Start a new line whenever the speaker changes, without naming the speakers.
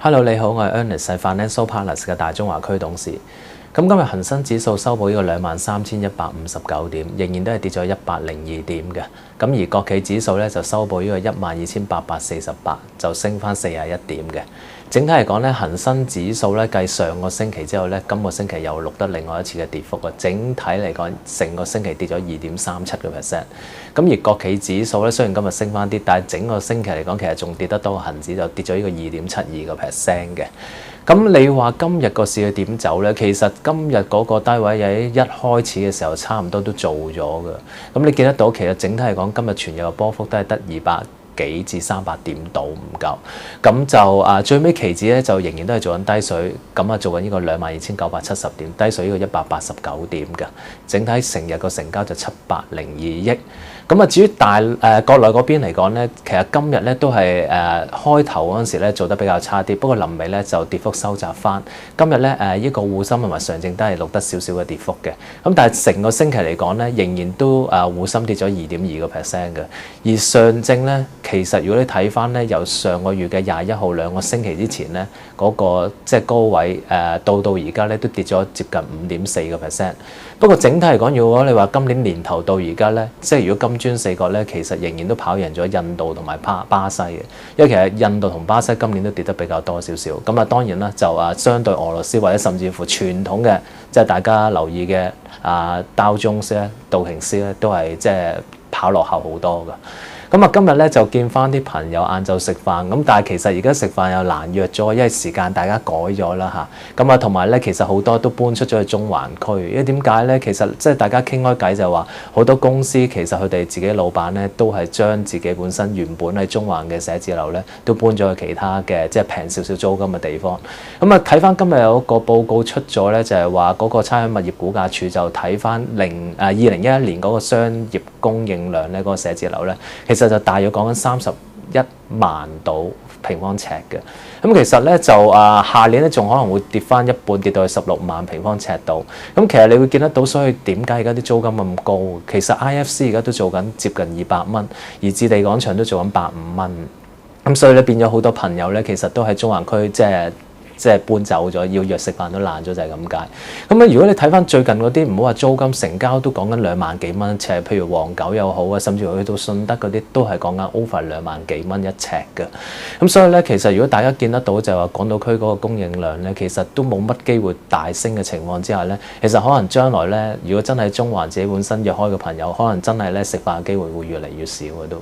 Hello， 你好，我係 Ernest， 係 Financial Partners 嘅大中華區董事。咁今日恒生指數收報呢個23,159點，仍然都係跌咗102點嘅。咁而國企指數咧就收報呢個12,848，就升翻41點嘅。整體嚟講咧，恒生指數咧繼上個星期之後咧，今個星期又錄得另外一次嘅跌幅啊！整體嚟講，成個星期跌咗2.37%。咁而國企指數咧，雖然今日升翻啲，但係整個星期嚟講，其實仲跌得多，恒指就跌咗呢個2.72%嘅。咁你話今日個市要點走咧？其實今日嗰個低位喺一開始嘅時候差唔多都做咗㗎。咁你見得到，其實整體嚟講，今日全日嘅波幅都係得200幾至300點到唔夠，咁就最尾期指咧就仍然都係做緊低水，咁啊做緊呢個22,970點，低水呢個189點嘅，整體成日個成交就702億。咁啊至於國內嗰邊嚟講咧，其實今日咧都係開頭嗰陣時咧做得比較差啲，不過臨尾咧就跌幅收窄翻。今日咧呢個滬深同埋上證都係錄得少少嘅跌幅嘅，咁但係成個星期嚟講咧，仍然都滬深跌咗2.2%嘅，而上證咧。其實如果你睇翻咧，由上個月嘅21號2個星期之前咧，嗰個即係高位到而家咧都跌咗接近5.4%。不過整體嚟講，如果你話今年年頭到而家咧，即係如果金磚四國咧，其實仍然都跑贏咗印度同埋巴西嘅，因為其實印度同巴西今年都跌得比較多少少。咁啊當然啦，就相對俄羅斯或者甚至乎傳統嘅即係大家留意嘅道瓊斯咧、道瓊斯咧，都係即係跑落後好多㗎。咁啊，今日咧就見翻啲朋友晏晝食飯，咁但係其實而家食飯又難約咗，因為時間大家改咗啦嚇。咁啊，同埋咧，其實好多都搬出咗去中環區，因為點解咧？其實即係大家傾開偈就話，好多公司其實佢哋自己老闆咧都係將自己本身原本喺中環嘅寫字樓咧，都搬咗去其他嘅即係平少少租金嘅地方。咁啊，睇翻今日有一個報告出咗咧，就係話嗰個差餉物業估價署就睇翻2011年嗰個商業供應量咧，嗰個寫字樓咧，其實就大約講緊31萬度平方尺嘅。咁其實咧就下年咧仲可能會跌翻一半，跌到去16萬平方尺度。咁其實你會見得到，所以點解而家啲租金咁高？其實 IFC 而家都做緊接近200蚊，而置地廣場都做緊150蚊。咁所以咧變咗好多朋友咧，其實都喺中環區即係搬走咗，要約食飯都爛咗，就係咁解。咁啊，如果你睇翻最近嗰啲，唔好話租金成交都講緊2萬幾蚊一尺，譬如黃九又好啊，甚至乎去到順德嗰啲都係講緊 over 2萬幾蚊一尺嘅。咁所以咧，其實如果大家見得到就係話港島區嗰個供應量咧，其實都冇乜機會大升嘅情況之下咧，其實可能將來咧，如果真係中環自己本身約開嘅朋友，可能真係咧食飯嘅機會會越嚟越少嘅都。